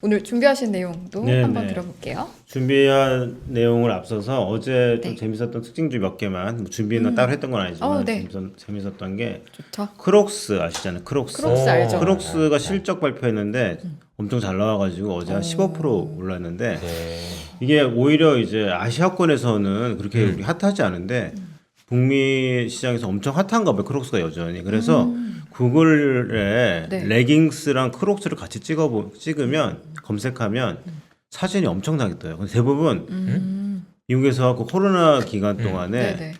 오늘 준비하신 내용도 네, 한번 네. 들어볼게요. 준비한 내용을 앞서서 어제 좀 네. 재밌었던 특징주 몇 개만 준비는 따로 했던 건 아니지만 네. 재밌었던 게 좋죠. 크록스 아시잖아요. 크록스. 크록스 알죠? 크록스가 실적 발표했는데 엄청 잘 나와가지고 어제 한 15% 올랐는데 네. 이게 오히려 이제 아시아권에서는 그렇게 우리 핫하지 않은데 북미 시장에서 엄청 핫한가 봐요. 크록스가 여전히. 그래서 구글에 네. 레깅스랑 크록스를 같이 찍으면 검색하면 사진이 엄청나게 떠요. 근데 대부분 미국에서 그 코로나 기간 동안에 네네.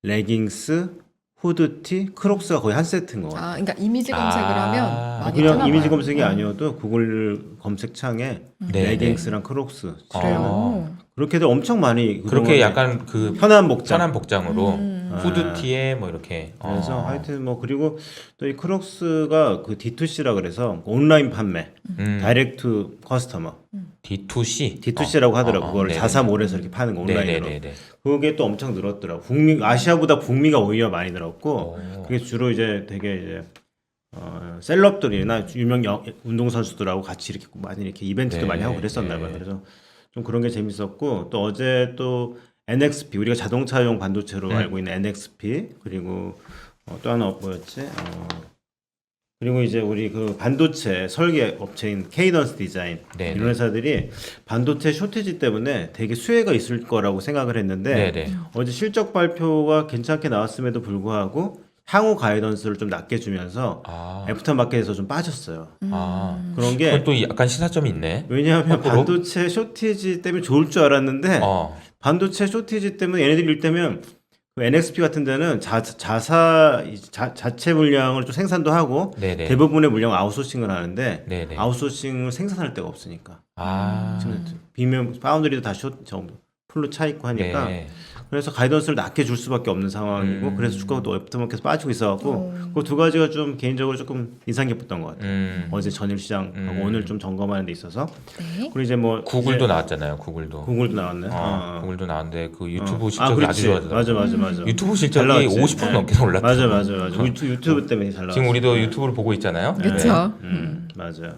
레깅스, 후드티, 크록스가 거의 한 세트인 것 같아요. 아, 그러니까 이미지 검색을 하면 많이 그냥 뜨나 이미지 봐요. 검색이 아니어도 구글 검색창에 네, 레깅스랑 크록스 그래요. 그렇게들 엄청 많이 그렇게 그동안에 약간 그 편한 복장. 편한 복장으로 후드티에 뭐 이렇게. 그래서 하여튼 뭐 그리고 또 이 크록스가 그 D2C라 그래서 온라인 판매, 다이렉트 커스터머, D2C. D2C라고 하더라고. 그걸 네네네. 자사몰에서 이렇게 파는 거 온라인으로. 네네네. 그게 또 엄청 늘었더라고. 아시아보다 북미가 오히려 많이 늘었고, 오. 그게 주로 이제 되게 이제 셀럽들이나 유명 운동 선수들하고 같이 이렇게 많이 이렇게 이벤트도 네, 많이 하고 그랬었나 봐요. 네. 그래서 좀 그런 게 재밌었고, 또 어제 또 NXP 우리가 자동차용 반도체로 알고 있는 NXP 그리고 또 하나 뭐였지? 그리고 이제 우리 그 반도체 설계 업체인 케이던스 디자인 네네. 이런 회사들이 반도체 쇼티지 때문에 되게 수혜가 있을 거라고 생각을 했는데 네네. 어제 실적 발표가 괜찮게 나왔음에도 불구하고 향후 가이던스를 좀 낮게 주면서 아. 애프터 마켓에서 좀 빠졌어요. 그런 게 그건 또 약간 시사점이 있네. 왜냐하면 앞으로? 반도체 쇼티지 때문에 좋을 줄 알았는데 반도체 쇼티지 때문에 얘네들이 이를테면 그 NXP 같은 데는 자체 물량을 좀 생산도 하고 네네. 대부분의 물량을 아웃소싱을 하는데 네네. 아웃소싱을 생산할 데가 없으니까 아. 비면 파운드리도 다 풀로 차 있고 하니까 네. 그래서 가이던스를 낮게 줄 수밖에 없는 상황이고 그래서 주가가 또 애프터마켓에서 빠지고 있어갖고 그 두 가지가 좀 개인적으로 조금 인상 깊었던 것 같아요. 어제 전일 시장하고 오늘 좀 점검하는 데 있어서 네. 그리고 이제 뭐 구글도 나왔잖아요. 구글도. 구글도 나왔네. 구글도 나왔는데 그 유튜브 아, 실적이 그렇지. 아주 좋아졌더라고요. 맞아. 유튜브 잘 실적이 나왔지. 50% 넘게 올랐다. 맞아. 유튜브 때문에 잘 나왔어. 지금 우리도 유튜브를 보고 있잖아요. 그렇죠. 맞아요.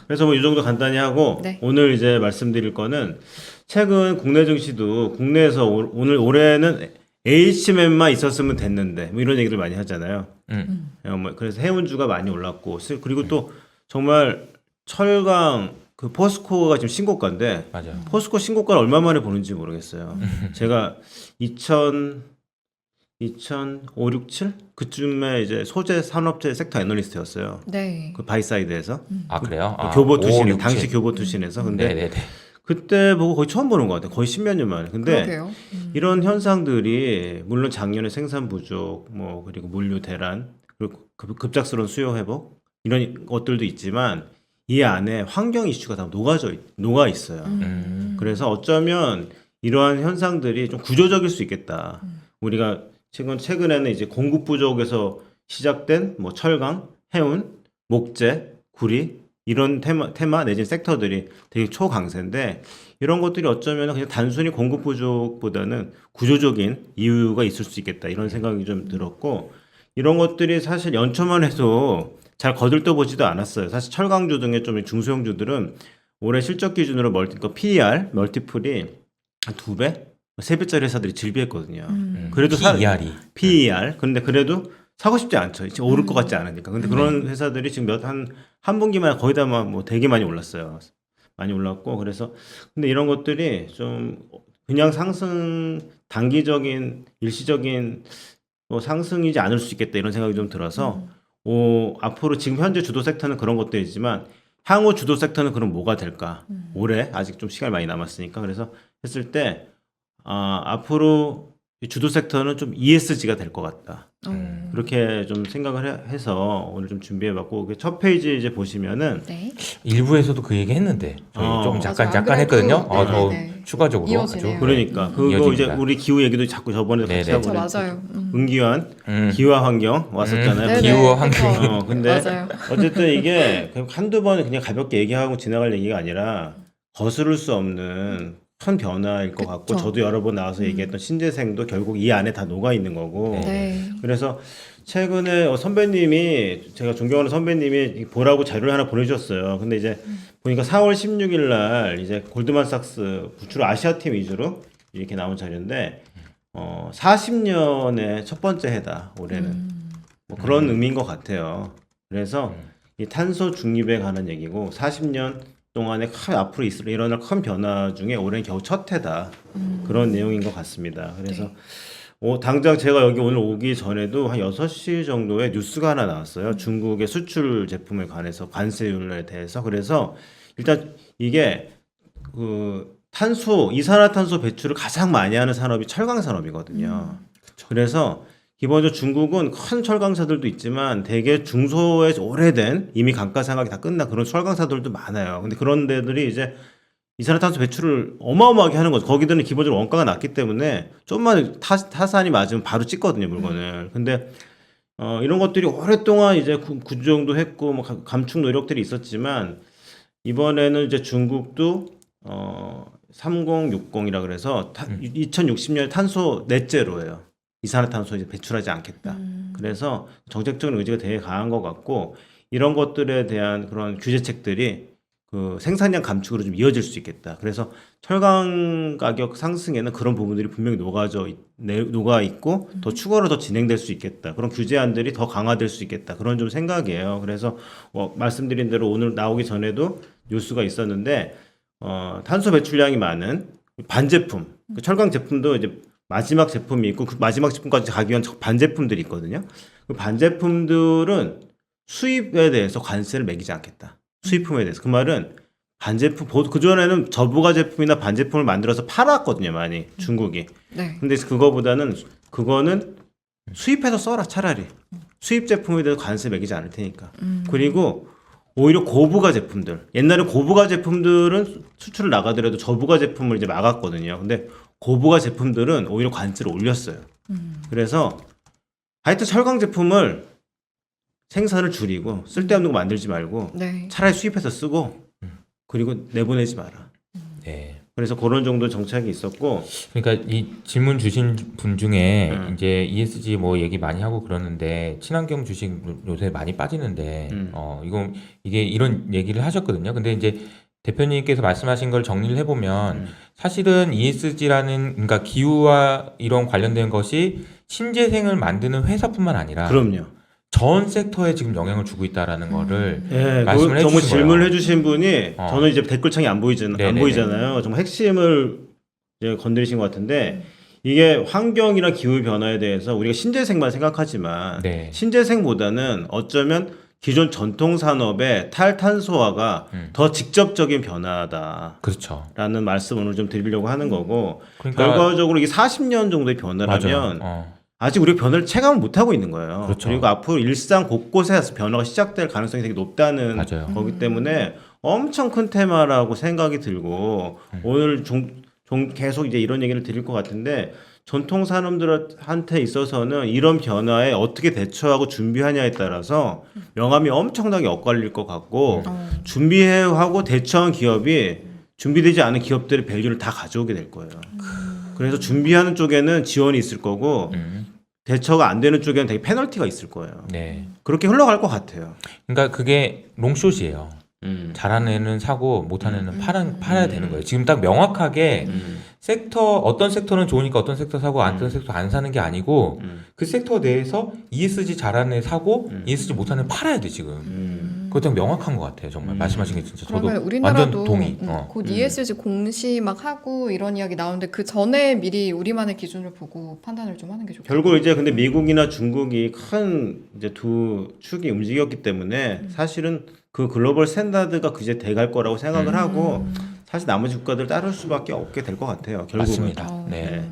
그래서 뭐 이 정도 간단히 하고 네. 오늘 이제 말씀드릴 거는 최근 국내 증시도 국내에서 올해는 HMM만 있었으면 됐는데 뭐 이런 얘기를 많이 하잖아요. 뭐 그래서 해운주가 많이 올랐고 그리고 또 정말 철강 그 포스코가 지금 신고가인데 맞아요. 포스코 신고가를 얼마 만에 보는지 모르겠어요. 제가 2005, 6, 7 그쯤에 이제 소재 산업재 섹터 애널리스트였어요. 네. 그 바이사이드에서 아 그래요? 아, 교보 투신 5, 6, 당시 7. 교보 투신에서 근데 네네네. 그때 보고 거의 처음 보는 것 같아요. 거의 십몇 년 만에. 근데 그러게요. 이런 현상들이 물론 작년에 생산 부족, 뭐 그리고 물류 대란, 그리고 급작스러운 수요 회복 이런 것들도 있지만 이 안에 환경 이슈가 다 녹아 있어요. 그래서 어쩌면 이러한 현상들이 좀 구조적일 수 있겠다. 우리가 최근에는 이제 공급 부족에서 시작된 뭐 철강, 해운, 목재, 구리 이런 테마 내진 섹터들이 되게 초강세인데 이런 것들이 어쩌면 그냥 단순히 공급 부족보다는 구조적인 이유가 있을 수 있겠다 이런 생각이 좀 들었고 이런 것들이 사실 연초만 해도 잘 거들떠보지도 않았어요. 사실 철강주 등의 좀 중소형주들은 올해 실적 기준으로 PER, 멀티플이 한 2배? 3배짜리 회사들이 질비했거든요. 그래도 PER이. PER. 근데 그래도 사고 싶지 않죠. 이제 오를 것 같지 않으니까. 근데 그런 회사들이 지금 한 분기만 거의 다 뭐 되게 많이 올랐어요. 많이 올랐고. 그래서 근데 이런 것들이 좀 그냥 단기적인 일시적인 뭐 상승이지 않을 수 있겠다 이런 생각이 좀 들어서 앞으로 지금 현재 주도 섹터는 그런 것들이지만 향후 주도 섹터는 그럼 뭐가 될까? 올해 아직 좀 시간이 많이 남았으니까 그래서 했을 때 앞으로 주도 섹터는 좀 ESG가 될 것 같다. 그렇게 좀 생각을 해서 오늘 좀 준비해봤고 첫 페이지 이제 보시면은 네. 일부에서도 그 얘기 했는데 저희 조금 맞아. 안 잠깐 그래도 했거든요. 더 네네네. 추가적으로 이어지네요. 아주. 그러니까 그거 이어집니다. 이제 우리 기후 얘기도 자꾸 저번에 같이 네네. 하고 그렇죠. 그랬- 맞아요. 은기환 음. 기후와 환경 왔었잖아요. 네네. 기후 그쵸. 환경. 근데 맞아요. 어쨌든 이게 한두 번 그냥 가볍게 얘기하고 지나갈 얘기가 아니라 거스를 수 없는 큰 변화일 것 같고 그쵸. 저도 여러 번 나와서 얘기했던 신재생도 결국 이 안에 다 녹아 있는 거고 네. 그래서 최근에 선배님이 제가 존경하는 선배님이 보라고 자료를 하나 보내주셨어요. 근데 이제 보니까 4월 16일 날 이제 골드만삭스 주로 아시아 팀 위주로 이렇게 나온 자료인데 40년의 첫 번째 해다 올해는 뭐 그런 의미인 것 같아요. 그래서 이 탄소 중립에 관한 얘기고 40년 동안에 앞으로 일어날 큰 변화 중에 올해는 겨우 첫 해다 그런 내용인 것 같습니다. 그래서 당장 제가 여기 오늘 오기 전에도 한 6시 정도에 뉴스가 하나 나왔어요. 중국의 수출 제품에 관해서 관세율에 대해서. 그래서 일단 이게 그 이산화탄소 배출을 가장 많이 하는 산업이 철강 산업이거든요. 그래서 기본적으로 중국은 큰 철강사들도 있지만 대개 중소에 오래된 이미 감가상각이 다 끝난 그런 철강사들도 많아요. 근데 그런 데들이 이제 이산화탄소 배출을 어마어마하게 하는 거죠. 거기들은 기본적으로 원가가 낮기 때문에 좀만 타산이 맞으면 바로 찍거든요, 물건을. 근데 이런 것들이 오랫동안 이제 구조정도 했고 뭐 감축 노력들이 있었지만 이번에는 이제 중국도 3060이라 그래서 2060년에 탄소 넷제로예요. 이산화탄소 이제 배출하지 않겠다. 그래서 정책적인 의지가 되게 강한 것 같고 이런 것들에 대한 그런 규제책들이 그 생산량 감축으로 좀 이어질 수 있겠다. 그래서 철강 가격 상승에는 그런 부분들이 분명히 녹아 있고 더 추가로 더 진행될 수 있겠다. 그런 규제안들이 더 강화될 수 있겠다. 그런 좀 생각이에요. 그래서 말씀드린 대로 오늘 나오기 전에도 뉴스가 있었는데 탄소 배출량이 많은 반제품, 그 철강 제품도 이제 마지막 제품이 있고 그 마지막 제품까지 가기 위한 반제품들이 있거든요. 그 반제품들은 수입에 대해서 관세를 매기지 않겠다. 수입품에 대해서. 그 말은 반제품, 그전에는 저부가 제품이나 반제품을 만들어서 팔았거든요, 많이 중국이. 네. 근데 그거는 수입해서 써라, 차라리. 수입 제품에 대해서 관세 매기지 않을 테니까. 그리고 오히려 고부가 제품들. 옛날에 고부가 제품들은 수출을 나가더라도 저부가 제품을 이제 막았거든요. 근데 고부가 제품들은 오히려 관세를 올렸어요. 그래서 하여튼 철강 제품을 생산을 줄이고 쓸데없는 거 만들지 말고 네. 차라리 수입해서 쓰고 그리고 내보내지 마라. 네. 그래서 그런 정도 정책이 있었고 그러니까 이 질문 주신 분 중에 이제 ESG 뭐 얘기 많이 하고 그러는데 친환경 주식 요새 많이 빠지는데 이게 이런 얘기를 하셨거든요. 근데 이제 대표님께서 말씀하신 걸 정리를 해보면 사실은 ESG라는 그러니까 기후와 이런 관련된 것이 신재생을 만드는 회사뿐만 아니라 그럼요. 전 섹터에 지금 영향을 주고 있다라는 거를 예, 말씀을 정말 해주신 질문을 거예요. 해주신 분이 저는 이제 댓글창이 안 네네네. 보이잖아요. 정말 핵심을 이제 건드리신 것 같은데 이게 환경이나 기후 변화에 대해서 우리가 신재생만 생각하지만 네. 신재생보다는 어쩌면 기존 전통 산업의 탈탄소화가 더 직접적인 변화다라는 그렇죠. 말씀을 오늘 좀 드리려고 하는 거고 그러니까 결과적으로 이게 40년 정도의 변화라면 맞아요. 아직 우리가 변화를 체감을 못하고 있는 거예요. 그렇죠. 그리고 앞으로 일상 곳곳에서 변화가 시작될 가능성이 되게 높다는 맞아요. 거기 때문에 엄청 큰 테마라고 생각이 들고 오늘 계속 이제 이런 얘기를 드릴 것 같은데 전통 산업들한테 있어서는 이런 변화에 어떻게 대처하고 준비하냐에 따라서 명암이 엄청나게 엇갈릴 것 같고 준비하고 대처한 기업이 준비되지 않은 기업들의 밸류를 다 가져오게 될 거예요. 그래서 준비하는 쪽에는 지원이 있을 거고 대처가 안 되는 쪽에는 되게 페널티가 있을 거예요. 네. 그렇게 흘러갈 것 같아요. 그러니까 그게 롱숏이에요. 잘하는 애는 사고 못하는 애는 팔아야 되는 거예요. 지금 딱 명확하게 어떤 sek터는 좋으니까 어떤 섹터 사고 어떤 섹터 안 사는 게 아니고 그 섹터 내에서 ESG 잘하는 애 사고 ESG 못하는 애 팔아야 돼 지금. 그것도 명확한 것 같아요. 정말 말씀하신 게 진짜 저도 그러면 완전 우리나라도 동의. 곧 ESG 공시 막 하고 이런 이야기 나오는데 그 전에 미리 우리만의 기준을 보고 판단을 좀 하는 게 좋겠죠. 결국 이제 근데 미국이나 중국이 큰 이제 두 축이 움직였기 때문에 사실은 그 글로벌 스탠다드가 그제 돼갈 거라고 생각을 하고 사실 나머지 국가들 따를 수밖에 없게 될 것 같아요. 결국은. 맞습니다. 네.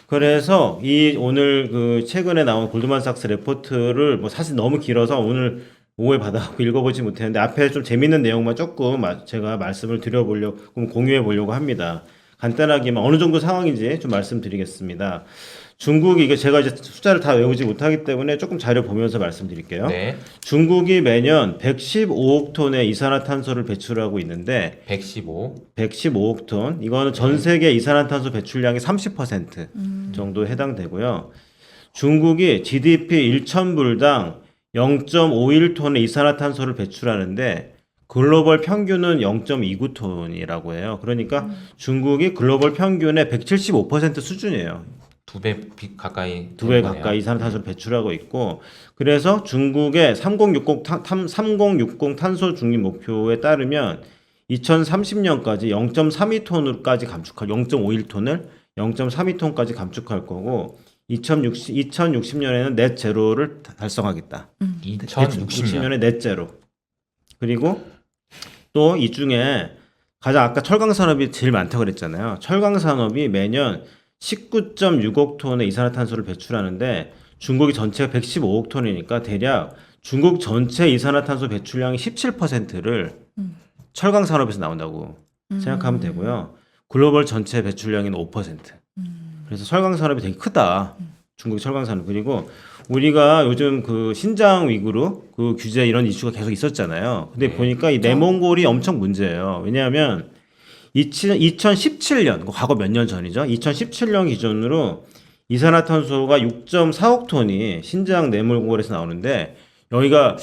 그래서 이 오늘 그 최근에 나온 골드만삭스 레포트를 뭐 사실 너무 길어서 오늘 오해 받아갖고 읽어보지 못했는데 앞에 좀 재밌는 내용만 조금 제가 말씀을 드려보려고 공유해 보려고 합니다. 간단하게만 어느 정도 상황인지 좀 말씀드리겠습니다. 중국이 이게 제가 이제 숫자를 다 외우지 못하기 때문에 조금 자료 보면서 말씀드릴게요. 네. 중국이 매년 115억 톤의 이산화탄소를 배출하고 있는데 115억 톤. 이거는 전 세계 이산화탄소 배출량의 30% 정도에 해당되고요. 중국이 GDP 1,000불당 0.51톤의 이산화탄소를 배출하는데 글로벌 평균은 0.29톤이라고 해요. 그러니까 중국이 글로벌 평균의 175% 수준이에요. 두 배 가까이. 두 배 가까이 이산화탄소를 배출하고 있고, 그래서 중국의 3060 탄소 중립 목표에 따르면 2030년까지 0.32톤으로까지 감축할 0.51톤을 0.32톤까지 감축할 거고 2060년에는 넷 제로를 달성하겠다. 2060년. 넷 제로. 그리고 또 이 중에 가장 아까 철강 산업이 제일 많다고 그랬잖아요. 철강 산업이 매년 19.6억 톤의 이산화탄소를 배출하는데 중국이 전체가 115억 톤이니까 대략 중국 전체 이산화탄소 배출량의 17%를 철강 산업에서 나온다고 생각하면 되고요. 글로벌 전체 배출량은 5%. 그래서 철강 산업이 되게 크다. 중국 철강 산업. 그리고 우리가 요즘 그 신장 위구르 그 규제 이런 이슈가 계속 있었잖아요. 근데 보니까 이 내몽골이 엄청 문제예요. 왜냐하면 2017년, 과거 몇 년 전이죠. 2017년 기준으로 이산화탄소가 6.4억 톤이 신장 내몽골에서 나오는데 여기가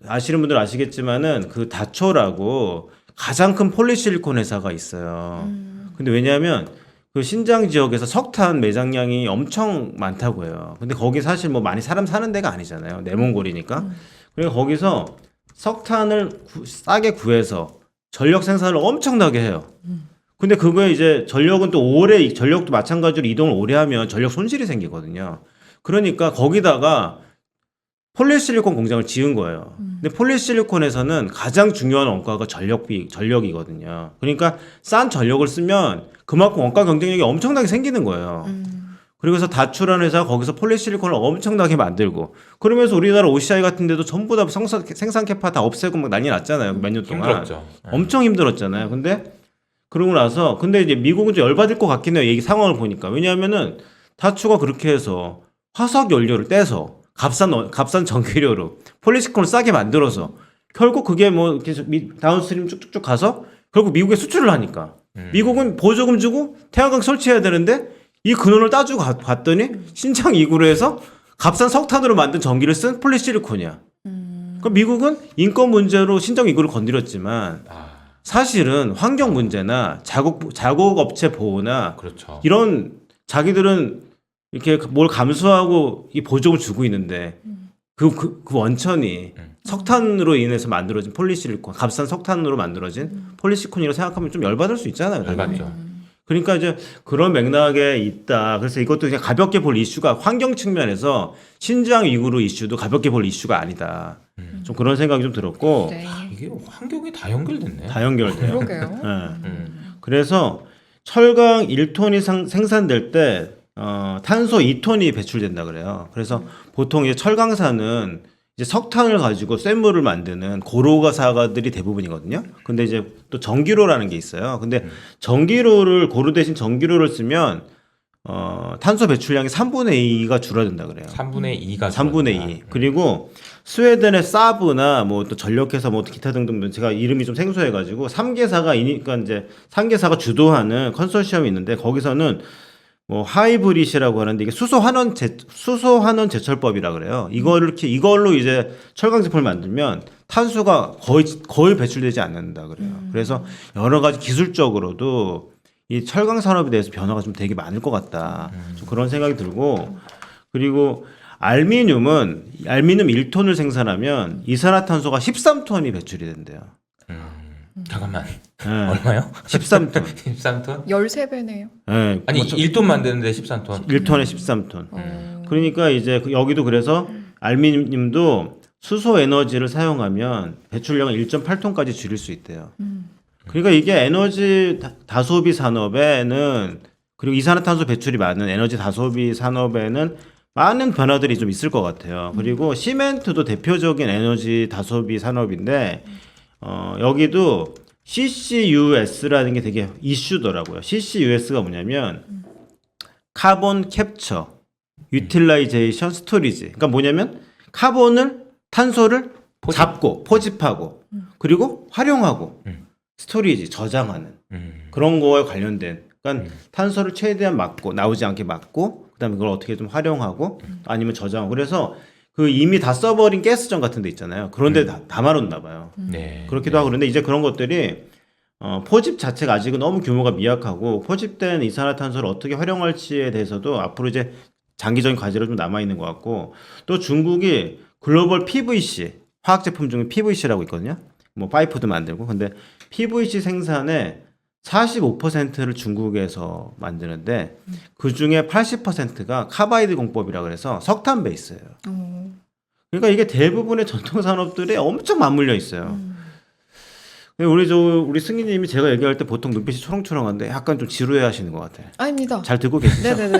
아시는 분들 아시겠지만은 그 다초라고 가장 큰 폴리실리콘 회사가 있어요. 근데 왜냐하면 그 신장 지역에서 석탄 매장량이 엄청 많다고 해요. 근데 거기 사실 뭐 많이 사람 사는 데가 아니잖아요. 내몽골이니까. 그러니까 거기서 석탄을 싸게 구해서 전력 생산을 엄청나게 해요. 근데 그거에 이제 전력은 또 오래, 전력도 마찬가지로 이동을 오래 하면 전력 손실이 생기거든요. 그러니까 거기다가 폴리실리콘 공장을 지은 거예요. 근데 폴리실리콘에서는 가장 중요한 원가가 전력이거든요. 그러니까 싼 전력을 쓰면 그만큼 원가 경쟁력이 엄청나게 생기는 거예요. 그래서 다추라는 회사가 거기서 폴리실리콘을 엄청나게 만들고 그러면서 우리나라 OCI 같은 데도 전부 다 생산 캐파 다 없애고 막 난리 났잖아요. 몇 년 동안. 힘들었죠. 엄청 힘들었잖아요. 근데 그러고 나서 근데 이제 미국은 좀 열받을 것 같긴 해요. 이 상황을 보니까. 왜냐하면은 다추가 그렇게 해서 화석 연료를 떼서 값싼 전기료로 폴리시콘을 싸게 만들어서 결국 그게 뭐 이렇게 다운스트림 쭉쭉쭉 가서 결국 미국에 수출을 하니까 미국은 보조금 주고 태양광 설치해야 되는데 이 근원을 따주고 갔더니 신장 이구르에서 값싼 석탄으로 만든 전기를 쓴 폴리실리콘이야. 그러니까 미국은 인권 문제로 신장 이구를 건드렸지만 사실은 환경 문제나 자국업체 보호나 그렇죠. 이런 자기들은 이렇게 뭘 감수하고 이 보조금을 주고 있는데 그 원천이 석탄으로 인해서 만들어진 폴리실리콘, 값싼 석탄으로 만들어진 폴리시콘이라고 생각하면 좀 열받을 수 있잖아요. 당연히. 열받죠. 그러니까 이제 그런 맥락에 있다. 그래서 이것도 그냥 가볍게 볼 이슈가 환경 측면에서 신장 위구르 이슈도 가볍게 볼 이슈가 아니다. 좀 그런 생각이 좀 들었고 네. 이게 환경이 다 연결됐네. 다 연결돼요. 그러게요. 네. 그래서 철강 1톤이 생산될 때 탄소 2톤이 배출된다 그래요. 그래서 보통 이제 철강사는 이제 석탄을 가지고 쇳물을 만드는 고로가사들이 대부분이거든요. 근데 이제 또 전기로라는 게 있어요. 근데 고루 대신 전기로를 쓰면 탄소 배출량이 3분의 2가 줄어든다 그래요. 3분의 2가 3분의 2. 그리고 스웨덴의 사브나 뭐 또 전력회사 뭐 기타 등등 제가 이름이 좀 생소해가지고 3개사가 이제 3개사가 주도하는 컨소시엄이 있는데 거기서는 뭐 하이브릿이라고 하는데 이게 수소 환원 제철법이라 그래요. 이걸로 이제 철강 제품을 만들면 탄소가 거의 배출되지 않는다 그래요. 그래서 여러 가지 기술적으로도 이 철강 산업에 대해서 변화가 좀 되게 많을 것 같다. 좀 그런 생각이 들고 그리고 알미늄 1톤을 생산하면 이산화탄소가 13톤이 배출이 된대요. 잠깐만. 네. 얼마요? 13톤. 13톤? 13배네요. 네. 아니 1톤 만드는데 13톤. 1톤에 13톤. 그러니까 이제 여기도 그래서 알미늄도 수소 에너지를 사용하면 배출량을 1.8톤까지 줄일 수 있대요. 그러니까 이게 에너지 다소비 산업에는 그리고 이산화탄소 배출이 많은 에너지 다소비 산업에는 많은 변화들이 좀 있을 것 같아요. 그리고 시멘트도 대표적인 에너지 다소비 산업인데 여기도 CCUS라는 게 되게 이슈더라고요. CCUS가 뭐냐면 카본 캡처, 유틸라이제이션, 스토리지. 그러니까 뭐냐면 탄소를 잡고 포집하고 그리고 활용하고 스토리지, 저장하는 그런 거에 관련된 그러니까 탄소를 최대한 나오지 않게 막고 그다음에 그걸 어떻게 좀 활용하고 아니면 저장하고 그래서 그 이미 다 써버린 가스정 같은 데 있잖아요. 그런데 다 담아놓나 봐요. 네. 그렇기도 하고 그런데 이제 그런 것들이 포집 자체가 아직은 너무 규모가 미약하고 포집된 이산화탄소를 어떻게 활용할지에 대해서도 앞으로 이제 장기적인 과제로 좀 남아 있는 것 같고 또 중국이 글로벌 PVC 화학 제품 중에 PVC라고 있거든요. 뭐 파이프도 만들고 근데 PVC 생산의 45%를 중국에서 만드는데 그 중에 80%가 카바이드 공법이라 그래서 석탄 베이스예요. 그러니까 이게 대부분의 전통 산업들이 엄청 맞물려 있어요. 우리 승기님이 제가 얘기할 때 보통 눈빛이 초롱초롱한데 약간 좀 지루해 하시는 것 같아요. 아닙니다. 잘 듣고 계시죠? 네네네.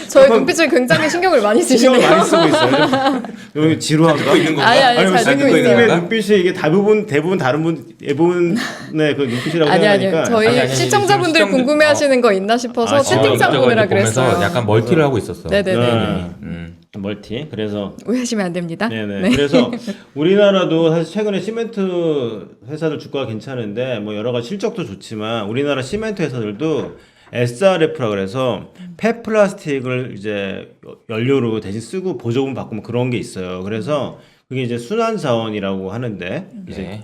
저희 눈빛을 굉장히 신경을 많이 신경을 쓰시네요. 많이 쓰고 있어요. 여기 지루한가? 듣고 있는 건가? 아니, 잘 듣고 승기님의 있어요. 눈빛이 이게 대부분 다른 대부분의 그 눈빛이라고 아니요. 생각하니까 저희 아니, 시청자분들 지금 궁금해하시는 거 있나 싶어서 아, 채팅창 저거 보느라 이제 보면서 그랬어요. 약간 멀티를 하고 있었어. 네네네. 멀티. 그래서 오해하시면 안 됩니다. 네네. 네. 그래서 우리나라도 사실 최근에 시멘트 회사들 주가가 괜찮은데 뭐 여러 가지 실적도 좋지만 우리나라 시멘트 회사들도 SRF라 그래서 폐플라스틱을 이제 연료로 대신 쓰고 보조금 받고 뭐 그런 게 있어요. 그래서 그게 이제 순환 자원이라고 하는데 이제 네.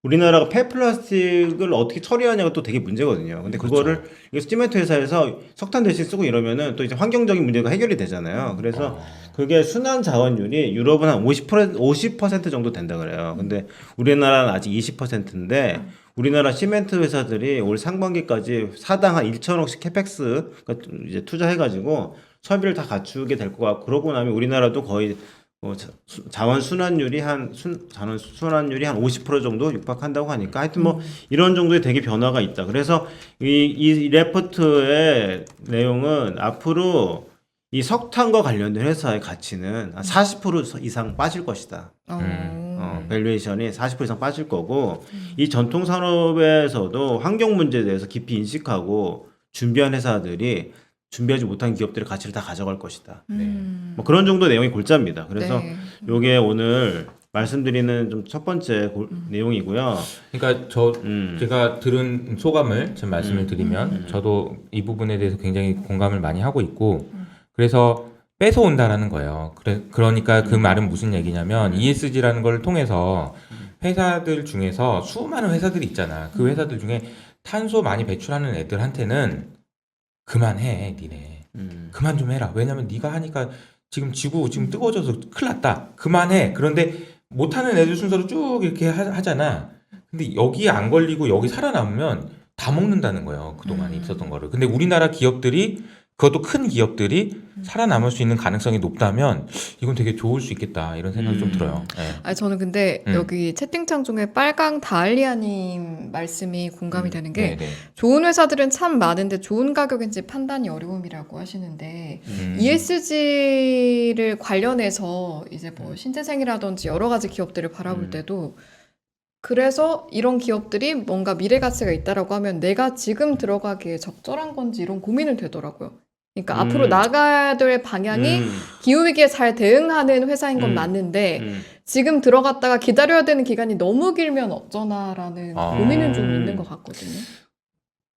우리나라가 폐플라스틱을 어떻게 처리하냐가 또 되게 문제거든요. 근데 그거를 이게 시멘트 회사에서 석탄 대신 쓰고 이러면은 또 이제 환경적인 문제가 해결이 되잖아요. 그래서 그게 순환 자원율이 유럽은 한 50% 정도 된다 그래요. 근데 우리나라는 아직 20%인데 우리나라 시멘트 회사들이 올 상반기까지 사당 한 1천억씩 캐펙스 이제 투자해가지고 설비를 다 갖추게 될 것 같고 그러고 나면 우리나라도 거의 자원 순환율이 한 50% 정도 육박한다고 하니까 하여튼 뭐 이런 정도의 되게 변화가 있다. 그래서 이 레포트의 내용은 앞으로 이 석탄과 관련된 회사의 가치는 한 40% 이상 빠질 것이다. 밸류에이션이 40% 이상 빠질 거고 이 전통 산업에서도 환경 문제에 대해서 깊이 인식하고 준비한 회사들이 준비하지 못한 기업들의 가치를 다 가져갈 것이다. 뭐 그런 정도 내용이 골자입니다. 그래서 네. 요게 오늘 말씀드리는 좀 첫 번째 내용이고요. 그러니까 제가 들은 소감을 좀 말씀을 드리면 저도 이 부분에 대해서 굉장히 공감을 많이 하고 있고 그래서 뺏어온다라는 거예요. 그러니까 그 말은 무슨 얘기냐면 ESG라는 걸 통해서 회사들 중에서 수많은 회사들이 있잖아. 그 회사들 중에 탄소 많이 배출하는 애들한테는 그만해, 니네. 그만 좀 해라. 왜냐면 네가 하니까 지금 지구 지금 뜨거워져서 큰일 났다. 그만해. 그런데 못하는 애들 순서로 쭉 이렇게 하잖아. 근데 여기 안 걸리고 여기 살아남으면 다 먹는다는 거예요. 그동안 있었던 거를. 근데 우리나라 기업들이 그것도 큰 기업들이 살아남을 수 있는 가능성이 높다면 이건 되게 좋을 수 있겠다 이런 생각이 좀 들어요. 네. 아니, 저는 근데 여기 채팅창 중에 빨강 다알리아님 말씀이 공감이 되는 게 네네. 좋은 회사들은 참 많은데 좋은 가격인지 판단이 어려움이라고 하시는데 ESG를 관련해서 이제 뭐 신재생이라든지 여러 가지 기업들을 바라볼 때도 그래서 이런 기업들이 뭔가 미래 가치가 있다라고 하면 내가 지금 들어가기에 적절한 건지 이런 고민은 되더라고요. 그러니까 앞으로 나가야 될 방향이 기후위기에 잘 대응하는 회사인 건 맞는데 지금 들어갔다가 기다려야 되는 기간이 너무 길면 어쩌나라는 고민은 좀 있는 것 같거든요.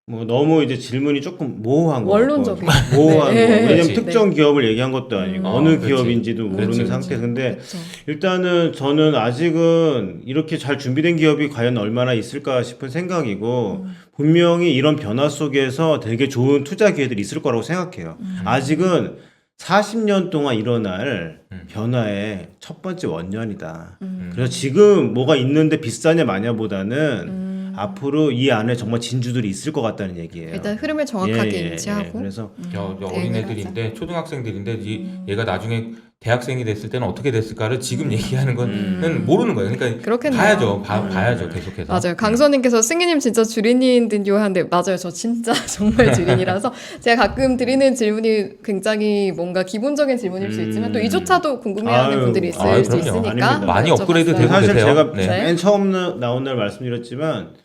뭐 너무 이제 질문이 조금 모호한 거 원론적인. 같고 모호한 네. 거. 왜냐면 그렇지. 특정 기업을 얘기한 것도 아니고 어느 그렇지. 기업인지도 모르는 그렇지. 상태에서 근데 그렇죠. 일단은 저는 아직은 이렇게 잘 준비된 기업이 과연 얼마나 있을까 싶은 생각이고 분명히 이런 변화 속에서 되게 좋은 투자 기회들이 있을 거라고 생각해요. 아직은 40년 동안 일어날 변화의 첫 번째 원년이다. 그래서 지금 뭐가 있는데 비싸냐 마냐보다는 앞으로 이 안에 정말 진주들이 있을 것 같다는 얘기예요. 일단 흐름을 정확하게 인지하고 그래서 저 어린애들인데 초등학생들인데 얘가 나중에 대학생이 됐을 때는 어떻게 됐을까를 지금 얘기하는 거는 모르는 거예요. 그러니까 그렇겠네요. 봐야죠. 봐야죠. 계속해서. 맞아요. 강선님께서 승희님 진짜 주린이인 듯요 하는데 맞아요. 저 진짜 정말 주린이라서 제가 가끔 드리는 질문이 굉장히 뭔가 기본적인 질문일 수 있지만 또 이조차도 궁금해하는 아유, 분들이 있을 아유, 수 그럼요. 있으니까 아닙니다. 많이 여쭤봤어요. 업그레이드 되고 사실 되세요? 제가 네. 맨 처음 나온 날 말씀드렸지만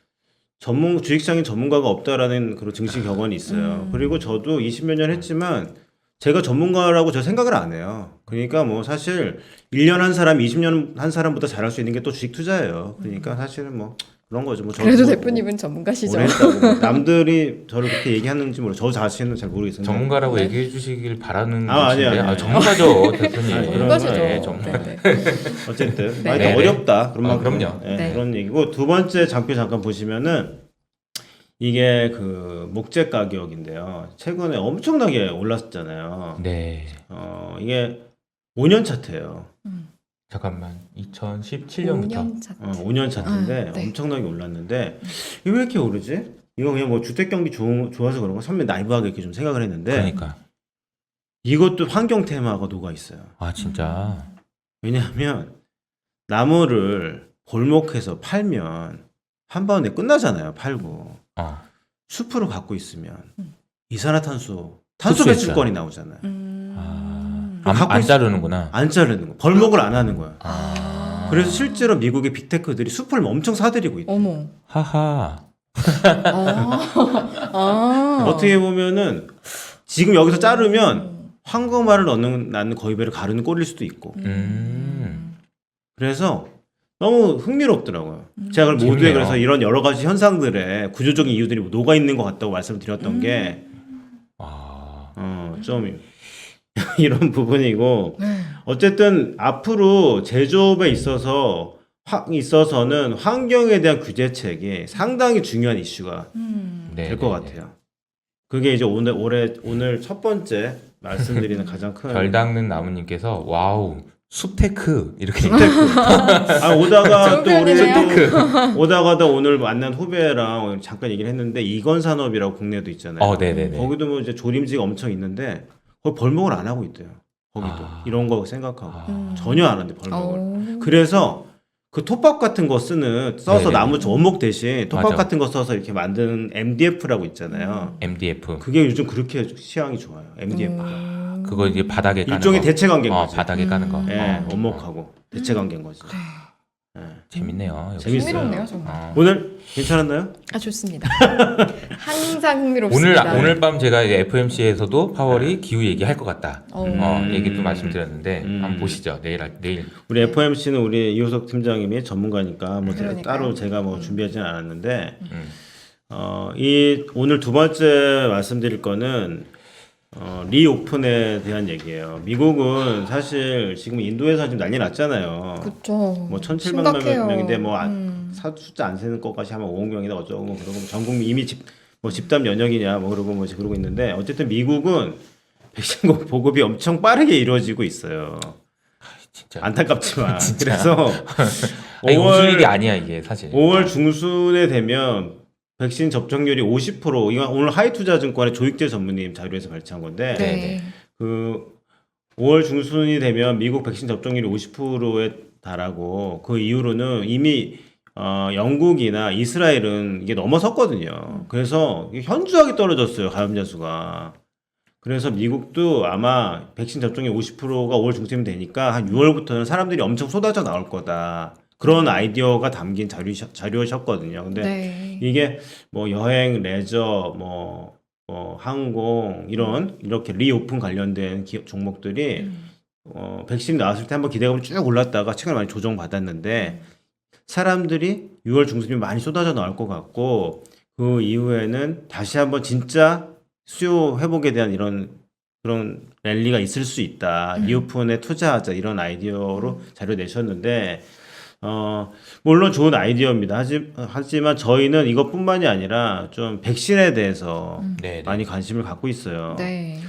주식시장에 전문가가 없다라는 그런 증시 격언이 있어요. 그리고 저도 20몇 년 했지만 제가 전문가라고 저 생각을 안 해요. 그러니까 뭐 사실 1년 한 사람, 20년 한 사람보다 잘할 수 있는 게 또 주식 투자예요. 그러니까 사실은 뭐 그런 거죠. 뭐 그래도 저도 대표님은 전문가시죠. 오래 했다고 뭐 남들이 저를 그렇게 얘기하는지 모르. 저 자신은 잘 모르겠어요. 전문가라고 네. 얘기해 주시길 바라는 아니야, 것인데 아니야. 전문가죠 대표님. 아니, 그런 전문가시죠. 네, 정말. 네, 어쨌든 네. 많이 네, 네. 어렵다. 그런 만큼 그럼요. 예, 네. 그런 얘기고 두 번째 장표 잠깐 보시면은 이게 그 목재 가격인데요. 최근에 엄청나게 올랐잖아요. 네. 이게 5년 차트예요. 잠깐만 2017년부터 5년 차. 5년 차트인데 네. 엄청나게 올랐는데 이게 왜 이렇게 오르지? 이거 그냥 뭐 주택 경기 좋아서 그런 거 선배 나이브하게 이렇게 좀 생각을 했는데 그러니까 이것도 환경 테마가 녹아 있어요. 아 진짜 왜냐하면 나무를 골목에서 팔면 한 번에 끝나잖아요. 팔고 어. 숲으로 갖고 있으면 음. 탄소 흡수했죠. 배출권이 나오잖아요. 갖고 안 있- 자르는구나. 안 자르는 거, 벌목을 안 하는 거야. 아. 그래서 실제로 미국의 빅테크들이 숲을 엄청 사들이고 있대. 어머. 하하. 아. 어떻게 보면은 지금 여기서 자르면 황금알을 낳는 거위배를 가르는 꼴일 수도 있고. 그래서 너무 흥미롭더라고요. 제가 그걸 모두에 재밌네요. 그래서 이런 여러 가지 현상들의 구조적인 이유들이 녹아 있는 것 같다고 말씀을 드렸던 게 좀 이런 부분이고 네. 어쨌든 앞으로 제조업에 있어서는 환경에 대한 규제책이 상당히 중요한 이슈가 네, 될 것 같아요. 그게 이제 오늘 첫 번째 말씀드리는 가장 큰 별 닦는 나무님께서 와우 숲테크 이렇게 오다가 또 우리 표현이네요. 오다가다 오늘 만난 후배랑 잠깐 얘기를 했는데 이건 산업이라고 국내도 있잖아요. 네네네. 거기도 뭐 이제 조림지가 엄청 있는데 거기 벌목을 안 하고 있대요. 거기도 이런 거 생각하고 전혀 안 한대 벌목을. 그래서 그 톱밥 같은 거 써서 네네. 나무 원목 대신 톱밥 맞아. 같은 거 써서 이렇게 만든 MDF라고 있잖아요. MDF 그게 요즘 그렇게 취향이 좋아요. MDF. 그거 이제 바닥에 까는 일종의 거. 대체 관계인 거지. 바닥에 까는 거. 예, 원목하고 대체 관계인 거지. 예. 재밌네요. 역시. 재밌어요. 흥미롭네요, 정말. 오늘 괜찮았나요? 좋습니다. 항상 흥미롭습니다. 오늘 밤 제가 이제 FMC에서도 파월이 기후 얘기할 것 같다. 어. 얘기도 말씀드렸는데 한번 보시죠. 내일. 우리 FMC는 우리 이호석 팀장님이 전문가니까 뭐 그러니까요. 따로 제가 뭐 준비하지는 않았는데 음. 오늘 두 번째 말씀드릴 거는 리오픈에 대한 얘기예요. 미국은 사실 지금 인도에서 지금 난리 났잖아요. 그렇죠. 뭐 1,700만 명인데 뭐 숫자 안 세는 것까지 하면 5억 명이다 어쩌고 뭐 그러고 전 국민 이미 집단 면역이냐 뭐 그러고 그러고 있는데 어쨌든 미국은 백신 보급이 엄청 빠르게 이루어지고 있어요. 진짜. 안타깝지만 그래서 이거 무슨 일이 아니야 이게 사실. 5월 중순에 되면 백신 접종률이 50% 이건 오늘 하이투자증권의 조익재 전무님 자료에서 발췌한 건데 네. 그 5월 중순이 되면 미국 백신 접종률이 50%에 달하고 그 이후로는 이미 영국이나 이스라엘은 이게 넘어섰거든요. 그래서 이게 현저하게 떨어졌어요 감염자 수가. 그래서 미국도 아마 백신 접종이 50%가 5월 중순이 되니까 한 6월부터는 사람들이 엄청 쏟아져 나올 거다. 그런 아이디어가 담긴 자료셨거든요. 근데 네. 이게 뭐 여행, 레저, 뭐 항공 이렇게 리오픈 관련된 종목들이 백신 나왔을 때 한번 기대감을 쭉 올랐다가 최근에 많이 조정받았는데 사람들이 6월 중순이면 많이 쏟아져 나올 것 같고 그 이후에는 다시 한번 진짜 수요 회복에 대한 그런 랠리가 있을 수 있다. 리오픈에 투자하자 이런 아이디어로 자료 내셨는데 물론 좋은 아이디어입니다. 하지만 저희는 이것뿐만이 아니라 좀 백신에 대해서 네. 많이 관심을 갖고 있어요. 네.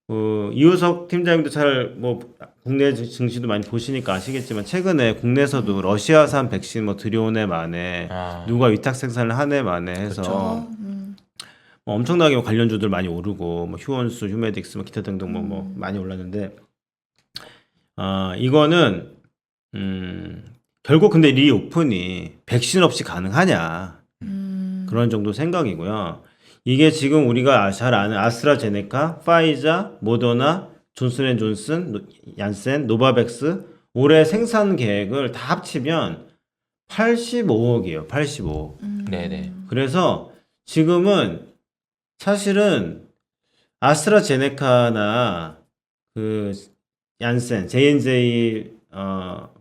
이호석 팀장님도 잘 국내 증시도 많이 보시니까 아시겠지만 최근에 국내에서도 러시아산 백신 들여온 애 만에 누가 위탁 생산을 한 애 만에 해서 그렇죠. 엄청나게 관련주들 많이 오르고 휴원수, 휴메딕스 기타 등등 많이 올랐는데 이거는 결국 근데 리오픈이 백신 없이 가능하냐 그런 정도 생각이고요. 이게 지금 우리가 잘 아는 아스트라제네카, 파이자, 모더나, 존슨앤존슨, 얀센, 노바백스 올해 생산 계획을 다 합치면 85억이에요. 85억. 네네. 그래서 지금은 사실은 아스트라제네카나 그 얀센, J&J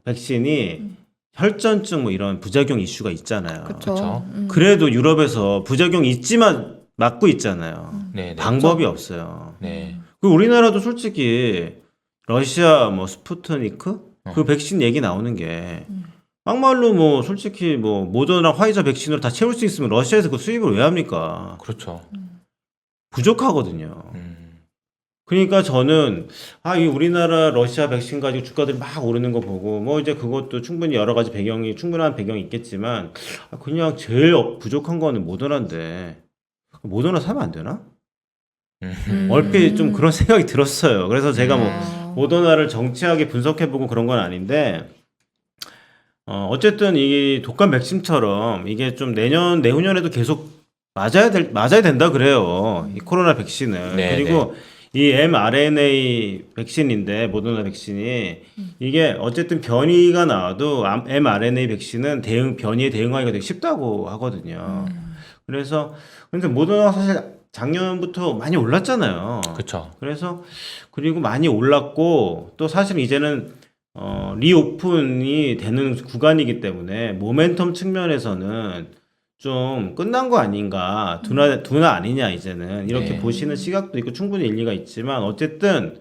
백신이 혈전증 뭐 이런 부작용 이슈가 있잖아요. 그쵸. 그쵸. 그래도 유럽에서 부작용 있지만 맞고 있잖아요. 네, 네. 방법이 없어요. 네. 그 우리나라도 솔직히 러시아 뭐 스푸트니크 그 백신 얘기 나오는 게 막말로 뭐 솔직히 뭐 모더나 화이자 백신으로 다 채울 수 있으면 러시아에서 그 수입을 왜 합니까? 그렇죠. 부족하거든요. 그러니까 저는 이 우리나라 러시아 백신 가지고 주가들이 막 오르는 거 보고 뭐 이제 그것도 충분히 여러 가지 충분한 배경이 있겠지만 그냥 제일 부족한 거는 모더나인데 모더나 사면 안 되나? 얼핏 좀 그런 생각이 들었어요. 그래서 제가 뭐 모더나를 정치하게 분석해보고 그런 건 아닌데 어쨌든 이 독감 백신처럼 이게 좀 내후년에도 계속 맞아야 된다 그래요. 이 코로나 백신을. 네, 그리고 이 mRNA 백신인데 모더나 백신이 이게 어쨌든 변이가 나와도 mRNA 백신은 변이에 대응하기가 되게 쉽다고 하거든요. 그래서 근데 모더나가 사실 작년부터 많이 올랐잖아요. 그렇죠. 그래서 그리고 많이 올랐고 또 사실 이제는 리오픈이 되는 구간이기 때문에 모멘텀 측면에서는 좀 끝난 거 아닌가 두나 아니냐 이제는 이렇게 네. 보시는 시각도 있고 충분히 일리가 있지만 어쨌든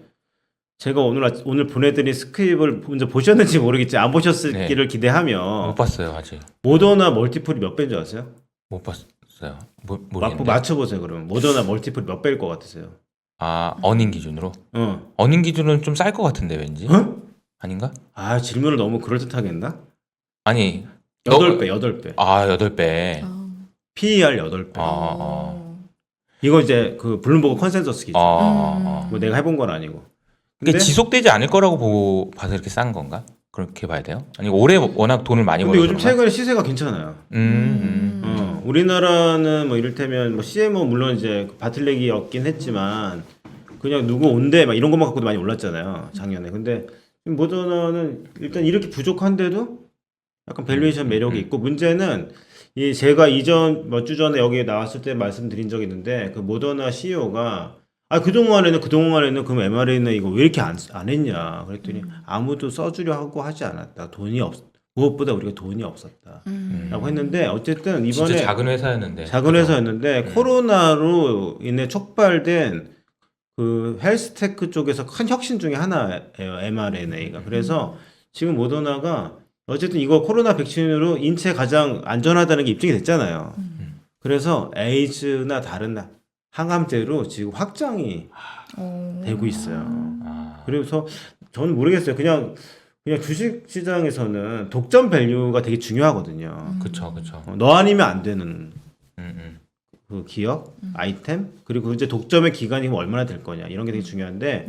제가 오늘 보내드린 스크립을 먼저 보셨는지 모르겠지 안 보셨을기를 못 기대하며 봤어요 아직. 모더나 멀티플이 몇 배인 줄 아세요? 못 봤어요. 모르겠는데. 맞춰보세요 그러면 모더나 멀티플이 몇 배일 것 같으세요? 어닝 기준으로. 어. 어닝 기준은 좀 쌀 것 같은데 왠지. 어? 아닌가? 질문을 너무 그럴듯하게 했나? 아니. 8배 8배 8배. PER 8배 이거 이제 그 블룸버그 컨센서스 기준 뭐 내가 해본 건 아니고 그게 근데 지속되지 않을 거라고 봐서 이렇게 싼 건가? 그렇게 봐야 돼요? 아니 올해 워낙 돈을 많이 근데 벌어서 요즘 그런가? 최근에 시세가 괜찮아요. 우리나라는 뭐 이를테면 뭐 CMO 물론 이제 바틀렉이었긴 했지만 그냥 누구 온대 막 이런 것만 갖고도 많이 올랐잖아요 작년에. 근데 모더나는 일단 이렇게 부족한데도 약간 밸류에이션 매력이 있고 문제는 이 제가 이전 몇 주 전에 여기 나왔을 때 말씀드린 적이 있는데 그 모더나 CEO가 그동안에는 그럼 mRNA 이거 왜 이렇게 안 했냐 그랬더니 아무도 써주려 하고 하지 않았다. 무엇보다 우리가 돈이 없었다. 라고 했는데 어쨌든 이번에 진짜 작은 회사였는데. 작은 회사였는데 코로나로 인해 촉발된 그 헬스테크 쪽에서 큰 혁신 중에 하나예요. mRNA가. 그래서 지금 모더나가 어쨌든 이거 코로나 백신으로 인체에 가장 안전하다는 게 입증이 됐잖아요. 그래서 에이즈나 다른 항암제로 지금 확장이 되고 있어요. 그래서 저는 모르겠어요. 그냥 주식 시장에서는 독점 밸류가 되게 중요하거든요. 그렇죠. 너 아니면 안 되는 그 기업, 아이템, 그리고 이제 독점의 기간이 얼마나 될 거냐 이런 게 되게 중요한데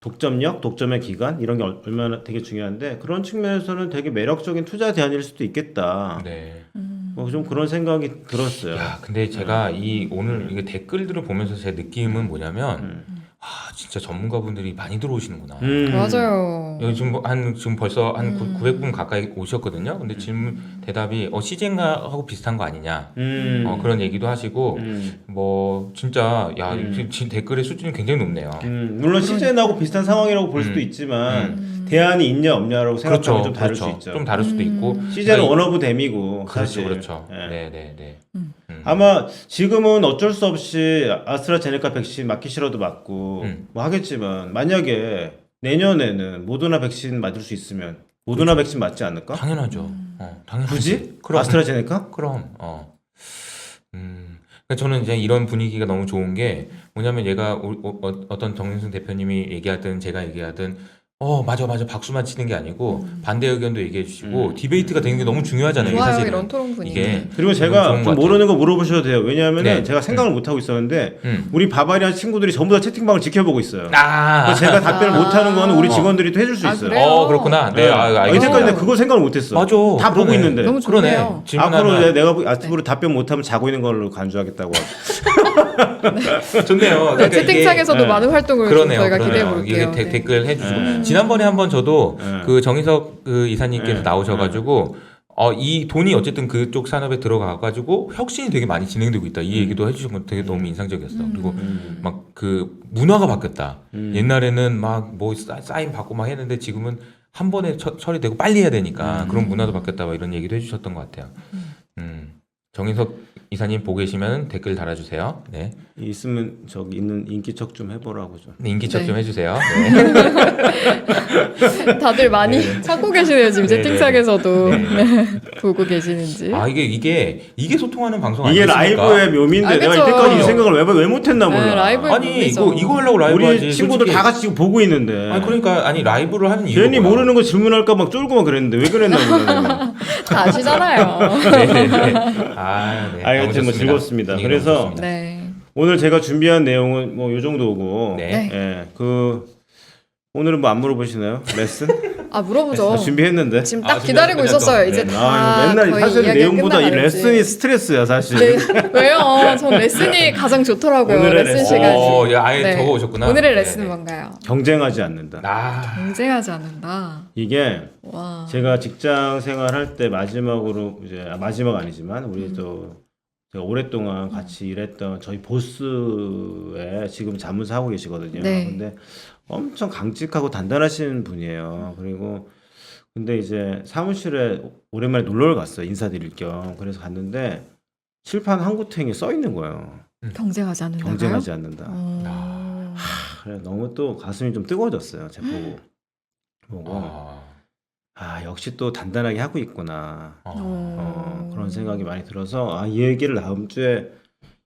독점력, 독점의 기간 이런 게 얼마나 되게 중요한데 그런 측면에서는 되게 매력적인 투자 대안일 수도 있겠다. 네. 좀 그런 생각이 들었어요. 야, 근데 제가 오늘 이게 댓글들을 보면서 제 느낌은 뭐냐면 진짜 전문가분들이 많이 들어오시는구나. 맞아요. 여기 지금 벌써 한 900분 가까이 오셨거든요. 근데 질문 대답이 CJ하고 비슷한 거 아니냐. 그런 얘기도 하시고 뭐 진짜 지금 댓글의 수준이 굉장히 높네요. 물론 CJ하고 비슷한 상황이라고 볼 수도 있지만 대안이 있냐 없냐라고 생각하면 좀 다를 수 있죠. 좀 다를 수도 있고. CJ는 원오브 댐이고 사실. 그렇죠. 네. 네. 아마 지금은 어쩔 수 없이 아스트라제네카 백신 맞기 싫어도 맞고 뭐 하겠지만 만약에 내년에는 모더나 백신 맞을 수 있으면 모더나 백신 맞지 않을까? 당연하죠. 당연하지. 굳이? 그럼. 아스트라제네카? 그럼. 그러니까 저는 이제 이런 분위기가 너무 좋은 게 뭐냐면 얘가 어떤 정윤승 대표님이 얘기하든 제가 얘기하든 맞아 박수만 치는 게 아니고 반대 의견도 얘기해 주시고 디베이트가 되는 게 너무 중요하잖아요. 이게 좋아요 사실은. 이런 토론 분위기. 이게 그리고 좋은 제가 것 좀 같아요. 모르는 거 물어보셔도 돼요. 왜냐하면 네. 제가 생각을 못 하고 있었는데 우리 바바리안 친구들이 전부 다 채팅방을 지켜보고 있어요. 그래서 제가 답변을 못 하는 거는 우리 직원들이 또 해줄 수 있어요. 그래요? 그렇구나. 네, 알겠습니다. 이때까지 내가 그거 생각을 못했어. 맞아. 다 보고 그러네. 있는데. 너무 좋네요. 앞으로 내가 아침으로 답변 못하면 자고 있는 걸로 간주하겠다고. 좋네요. 네, 채팅창에서도 네. 많은 활동을 좀 저희가 기대해 이게 볼게요. 네. 댓글 해주시고 지난번에 한번 저도 그 정희석 그 이사님께서 나오셔가지고 이 돈이 어쨌든 그쪽 산업에 들어가가지고 혁신이 되게 많이 진행되고 있다 이 얘기도 해주신 건 되게 너무 인상적이었어. 그리고 막 그 문화가 바뀌었다. 옛날에는 막 뭐 사인 받고 막 했는데 지금은 한 번에 처리되고 빨리 해야 되니까 그런 문화도 바뀌었다 뭐 이런 얘기도 해주셨던 것 같아요. 정인석 이사님 보고 계시면 댓글 달아주세요. 네. 있으면 저기 있는 인기척 좀 해보라고 좀. 네, 인기척 네. 좀 해주세요. 네. 다들 많이 찾고 계시네요. 지금 네, 채팅창에서도 네. 보고 계시는지. 아 이게 소통하는 방송 이게 아니겠습니까? 라이브의 묘미인데 아, 내가 그쵸. 이때까지 이 생각을 왜 못했나 몰라. 네, 라이브의 아니 묘미죠. 이거 하려고 라이브 우리 하지. 친구들 솔직히. 다 같이 지금 보고 있는데. 아니 그러니까 아니 라이브를 하는 이유가 괜히 뭐야? 모르는 거 질문할까 막 쫄고 막 그랬는데 왜 그랬나 몰라. 다 아시잖아요. 네네네. 아, 네. 하여튼 뭐 너무 즐겁습니다. 분위기가 그래서 너무 좋습니다. 네. 오늘 제가 준비한 내용은 뭐 요 정도고. 네. 예. 오늘은 뭐 안 물어보시나요? 레슨? 아 물어보죠. 준비했는데. 지금 아, 딱 기다리고 준비하셨군요, 있었어요. 또. 이제 네. 다 맨날 거의 사실 이야기가 내용보다 이 끝나가는지. 레슨이 스트레스야 사실. 네. 왜요? 전 레슨이 가장 좋더라고요. 오늘의 레슨 레슨. 시간. 아예 네. 적어 오셨구나. 오늘의 네, 레슨은 네. 뭔가요? 경쟁하지 않는다. 아, 경쟁하지 않는다. 이게 와. 제가 직장 생활할 때 마지막으로 이제 마지막 아니지만 우리 또 제가 오랫동안 같이 일했던 저희 보스의 지금 자문사 하고 계시거든요. 네. 근데 엄청 강직하고 단단하신 분이에요. 그리고 근데 이제 사무실에 오랜만에 놀러를 갔어요. 인사드릴 겸. 그래서 갔는데 칠판 한 구탱이에 써 있는 거예요. 경쟁하지 않는다. 경쟁하지 않는다. 어... 그래 너무 또 가슴이 좀 뜨거워졌어요. 제 보고. 역시 또 단단하게 하고 있구나. 그런 생각이 많이 들어서 이 얘기를 다음 주에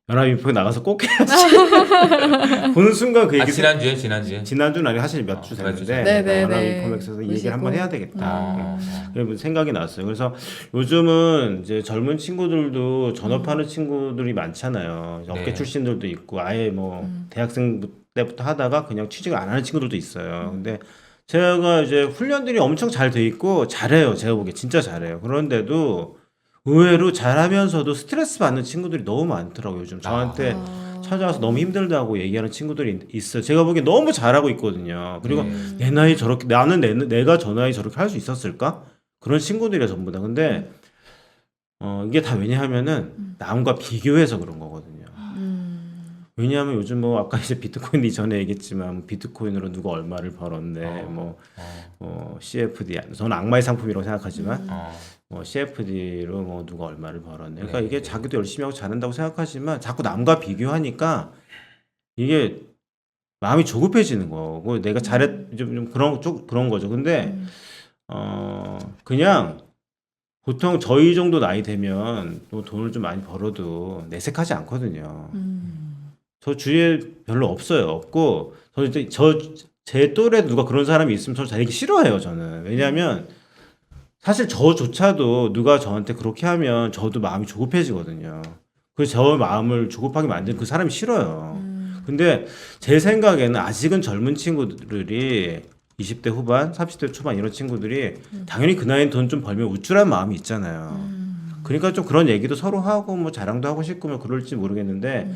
연합인포에 나가서 꼭 해야지. 보는 순간 그 얘기 지난주에 지난주는 아니고 사실 몇 주 몇 주 됐는데 네네네. 연합인포맥스에서 이 얘기를 한번 해야 되겠다. 음. 그리고 생각이 났어요. 그래서 요즘은 이제 젊은 친구들도 전업하는 친구들이 많잖아요. 이제 업계 네. 출신들도 있고 아예 뭐 대학생 때부터 하다가 그냥 취직을 안 하는 친구들도 있어요. 근데 제가 이제 훈련들이 엄청 잘 돼 있고 잘해요. 제가 보기에 진짜 잘해요. 그런데도 의외로 잘하면서도 스트레스 받는 친구들이 너무 많더라고요. 요즘 저한테 찾아와서 너무 힘들다고 얘기하는 친구들이 있어요. 제가 보기에 너무 잘하고 있거든요. 그리고 내 나이 저렇게 나는 내가 저 나이 저렇게 할 수 있었을까? 그런 친구들이야 전부 다. 근데 이게 다 왜냐하면은 남과 비교해서 그런 거거든요. 왜냐하면 요즘 뭐 아까 이제 비트코인 이전에 얘기했지만 비트코인으로 누가 얼마를 벌었네, CFD, 저는 악마의 상품이라고 생각하지만 CFD로 뭐 누가 얼마를 벌었네. 그러니까 네. 이게 자기도 열심히 하고 잘한다고 생각하지만 자꾸 남과 비교하니까 이게 마음이 조급해지는 거고 내가 좀 그런 거죠. 근데 그냥 보통 저희 정도 나이 되면 또 돈을 좀 많이 벌어도 내색하지 않거든요. 저 주위에 별로 없고 제 또래 누가 그런 사람이 있으면 저 되게 싫어해요. 저는 왜냐하면 사실 저조차도 누가 저한테 그렇게 하면 저도 마음이 조급해지거든요. 그래서 저 마음을 조급하게 만드는 그 사람이 싫어요. 근데 제 생각에는 아직은 젊은 친구들이 20대 후반, 30대 초반 이런 친구들이 당연히 그 나이엔 돈 좀 벌면 우쭐한 마음이 있잖아요. 그러니까 좀 그런 얘기도 서로 하고 뭐 자랑도 하고 싶고 뭐 그럴지 모르겠는데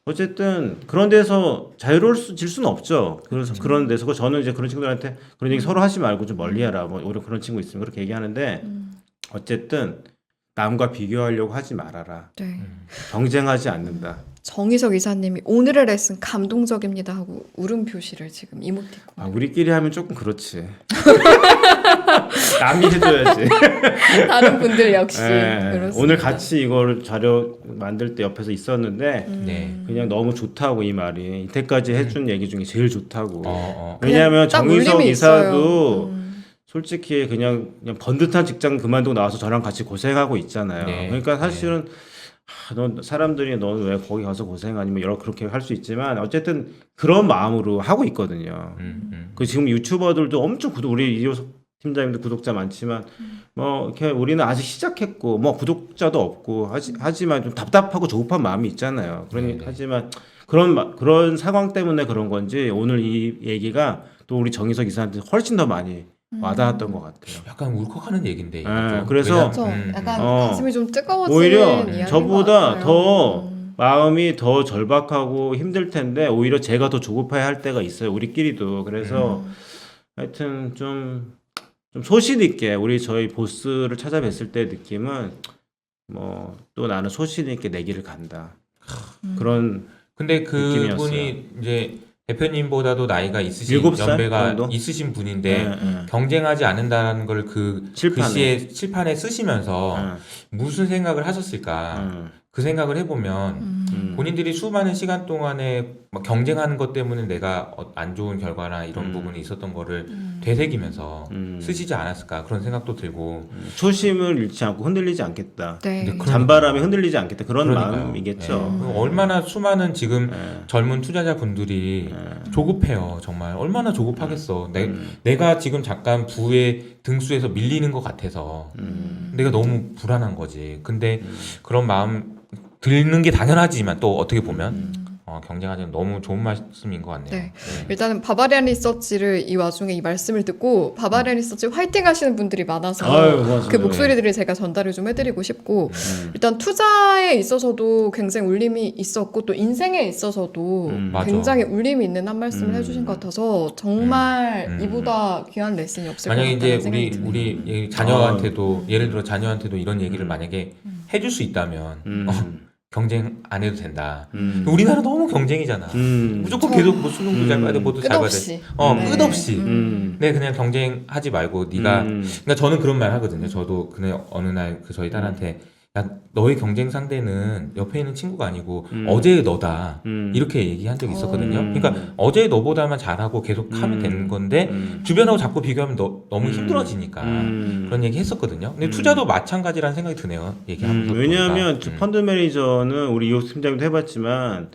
어쨌든 그런 데서 자유로워질 수는 없죠. 그래서 그런 데서 저는 이제 그런 친구들한테 그런 얘기 서로 하지 말고 좀 멀리하라. 뭐 오히려 그런 친구 있으면 그렇게 얘기하는데 어쨌든 남과 비교하려고 하지 말아라. 네. 경쟁하지 않는다. 정희석 이사님이 오늘의 레슨 감동적입니다 하고 울음 표시를 지금 이모티콘. 우리끼리 하면 조금 그렇지. 남이 해줘야지. 다른 분들 역시 예, 그렇습니다. 오늘 같이 이걸 자료 만들 때 옆에서 있었는데 네. 그냥 너무 좋다고 이 말이 이때까지 해준 얘기 중에 제일 좋다고. 그냥 왜냐하면 딱 정의석 울림이 이사도 있어요. 솔직히 그냥 번듯한 직장 그만두고 나와서 저랑 같이 고생하고 있잖아요. 네. 그러니까 사실은 사람들이 너는 왜 거기 가서 고생하니 뭐 여러 그렇게 할 수 있지만 어쨌든 그런 마음으로 하고 있거든요. 그 지금 유튜버들도 엄청 우리 이효석 팀장님도 구독자 많지만 뭐 이렇게 우리는 아직 시작했고 뭐 구독자도 없고 하지만 좀 답답하고 조급한 마음이 있잖아요. 그러니 네네. 하지만 그런 상황 때문에 그런 건지 오늘 이 얘기가 또 우리 정희석 이사한테 훨씬 더 많이 와닿았던 것 같아요. 약간 울컥하는 얘기인데. 이거 네, 좀. 그래서 그렇죠. 약간 어. 가슴이 좀 뜨거워지는 오히려 이야기인 저보다 것 같아요. 더 마음이 더 절박하고 힘들 텐데 오히려 제가 더 조급해 할 때가 있어요. 우리끼리도. 그래서 하여튼 좀 소신 있게 우리 저희 보스를 찾아뵀을 때 느낌은 뭐 또 나는 소신 있게 내 길을 간다. 그런 근데 느낌이었어요. 그분이 이제 대표님보다도 나이가 있으신 7살 연배가 정도? 있으신 분인데 네. 경쟁하지 않는다는 걸 그 칠판에. 글씨에 칠판에 쓰시면서 네. 무슨 생각을 하셨을까? 그 생각을 해보면 본인들이 수많은 시간 동안에 막 경쟁하는 것 때문에 내가 안 좋은 결과나 이런 부분이 있었던 거를 되새기면서 쓰시지 않았을까 그런 생각도 들고 초심을 잃지 않고 흔들리지 않겠다. 네. 근데 잔바람에 흔들리지 않겠다. 그런 그러니까요. 마음이겠죠. 예. 얼마나 수많은 지금 네. 젊은 투자자분들이 네. 조급해요. 정말 얼마나 조급하겠어. 내가 지금 잠깐 부의 등수에서 밀리는 것 같아서 내가 너무 불안한 거지. 근데 그런 마음 드는 게 당연하지만 또 어떻게 보면 경쟁하자는 너무 좋은 말씀인 것 같네요. 네. 일단은 바바리안 리서치를 이 와중에 이 말씀을 듣고 바바리안 리서치 화이팅 하시는 분들이 많아서 아유, 맞아요. 그 목소리들을 제가 전달을 좀 해드리고 싶고 일단 투자에 있어서도 굉장히 울림이 있었고 또 인생에 있어서도 맞아. 굉장히 울림이 있는 한 말씀을 해주신 것 같아서 정말 이보다 귀한 레슨이 없을 것 만약에 같다는 이제 생각이 듭니다. 우리 자녀한테도 예를 들어 자녀한테도 이런 얘기를 만약에 해줄 수 있다면 경쟁 안 해도 된다. 우리나라 너무 경쟁이잖아. 무조건 계속 뭐 수능도 잘 봐야 돼, 뭐도 잘 봐야 돼. 끝없이. 네. 네. 끝없이. 음. 네, 그냥 경쟁하지 말고 네가. 그러니까 저는 그런 말 하거든요. 저도 그냥 어느 날 그 저희 딸한테 야, 너의 경쟁 상대는 옆에 있는 친구가 아니고 어제의 너다. 이렇게 얘기한 적이 있었거든요. 그러니까 어제의 너보다만 잘하고 계속 하면 되는 건데 주변하고 자꾸 비교하면 너무 힘들어지니까 그런 얘기 했었거든요. 근데 투자도 마찬가지라는 생각이 드네요. 얘기하면서 왜냐하면 보니까. 펀드 매니저는 우리 이호 팀장님도 해봤지만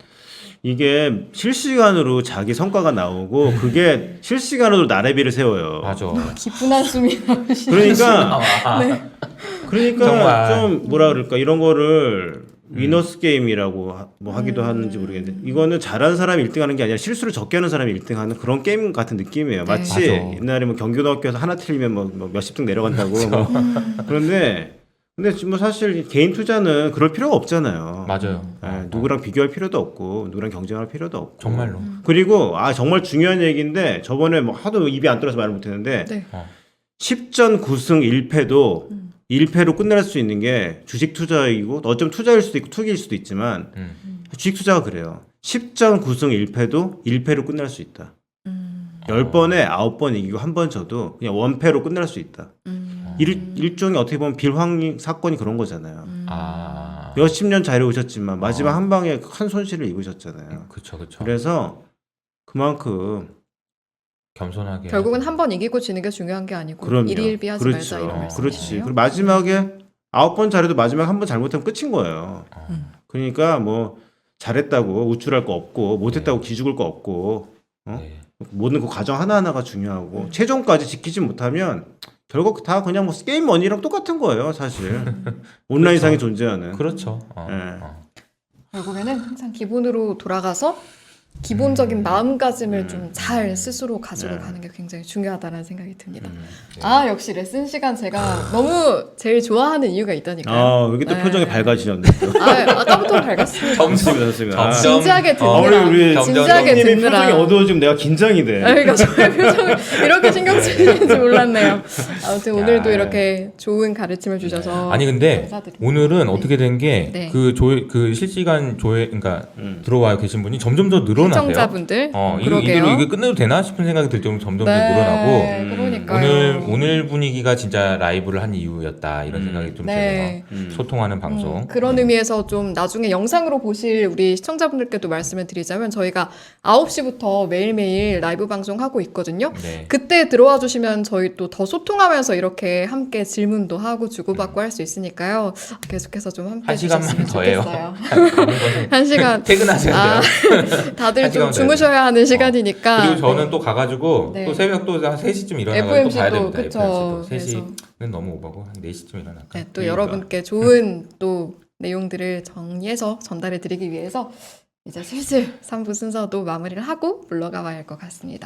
이게 실시간으로 자기 성과가 나오고 그게 실시간으로 나래비를 세워요. 맞아. 기쁜 한숨이 나오시죠. 그러니까 네. 그러니까 정말. 좀 뭐라 그럴까 이런 거를 위너스 게임이라고 뭐 하기도 하는지 모르겠는데 이거는 잘하는 사람이 1등하는 게 아니라 실수를 적게 하는 사람이 1등하는 그런 게임 같은 느낌이에요. 마치 맞아. 옛날에 뭐 경기고등학교에서 하나 틀리면 뭐 몇십 등 내려간다고. 뭐. 근데 지금 뭐 사실 개인 투자는 그럴 필요가 없잖아요. 맞아요. 예, 누구랑 비교할 필요도 없고 누구랑 경쟁할 필요도 없고. 정말로. 그리고 정말 중요한 얘기인데 저번에 뭐 하도 입이 안 떨어서 말을 못했는데 네. 10전 9승 1패도 1패로 끝날 수 있는 게 주식 투자이고 어쩌면 투자일 수도 있고 투기일 수도 있지만 주식 투자가 그래요. 10전 9승 1패도 1패로 끝날 수 있다. 10번에 9번 이기고 한 번 져도 그냥 원패로 끝날 수 있다. 일종의 어떻게 보면 빌황 사건이 그런 거잖아요. 아. 몇십 년 잘해오셨지만 마지막 한 방에 큰 손실을 입으셨잖아요. 그쵸. 그래서 그만큼 겸손하게. 결국은 한 번 이기고 지는 게 중요한 게 아니고 그럼요. 일희일비하지 그렇죠. 말자 이런 그렇지. 말씀이시네요. 그리고 마지막에 9번 잘해도 마지막 한 번 잘못하면 끝인 거예요. 그러니까 뭐 잘했다고 우쭐할 거 없고 못했다고 기죽을 거 없고 네. 모든 그 과정 하나하나가 중요하고 최종까지 지키지 못하면 결국 다 그냥 뭐 게임 머니랑 똑같은 거예요, 사실. 온라인상에 존재하는. 그렇죠. 네. 결국에는 항상 기본으로 돌아가서 기본적인 마음가짐을 좀 잘 스스로 가지고 가는 게 굉장히 중요하다는 생각이 듭니다. 네. 역시 레슨 시간 제가 너무 제일 좋아하는 이유가 있다니까요. 여기 또 네. 표정이 밝아지셨네. 또. 아까부터 밝았습니다. 좋습니다. 진지하게 우리 듣느라. 진지하게 님의 듣느라. 표정이 어두워지면 내가 긴장이 돼. 그러니까 저의 표정을 이렇게 신경 쓰시는지 몰랐네요. 아무튼 오늘도 야. 이렇게 좋은 가르침을 주셔서 아니 근데 감사드립니다. 오늘은 어떻게 된 게 네. 그 실시간 조회 그러니까 들어와 계신 분이 점점 더 늘어나세요. 시청자분들 이대로 이게 끝내도 되나 싶은 생각이 들 정도로 점점 더 늘어나고 그러니까요. 오늘 분위기가 진짜 라이브를 한 이유였다 이런 생각이 좀 네. 들어서 소통하는 방송. 그런 의미에서 좀 나중에 영상으로 보실 우리 시청자분들께도 말씀을 드리자면 저희가 9시부터 매일매일 라이브 방송하고 있거든요. 네. 그때 들어와 주시면 저희 또 더 소통하면서 이렇게 함께 질문도 하고 주고받고 할 수 있으니까요. 계속해서 좀 함께 한 시간만 해주셨으면 더 해요. 좋겠어요. 한 시간. 퇴근하셔야 돼요. 다들 한 좀 시간 주무셔야 하는 시간이니까. 그리고 저는 또 가가지고 네. 또 새벽 또 한 3시쯤 일어나가지고 또 가야 FMC 도 됩니다. 그쵸. 3시는 너무 오버고 한 4시쯤 일어날까. 네, 또 그러니까. 여러분께 좋은 또 내용들을 정리해서 전달해 드리기 위해서 이제 슬슬 3부 순서도 마무리를 하고 물러가 봐야 할 것 같습니다.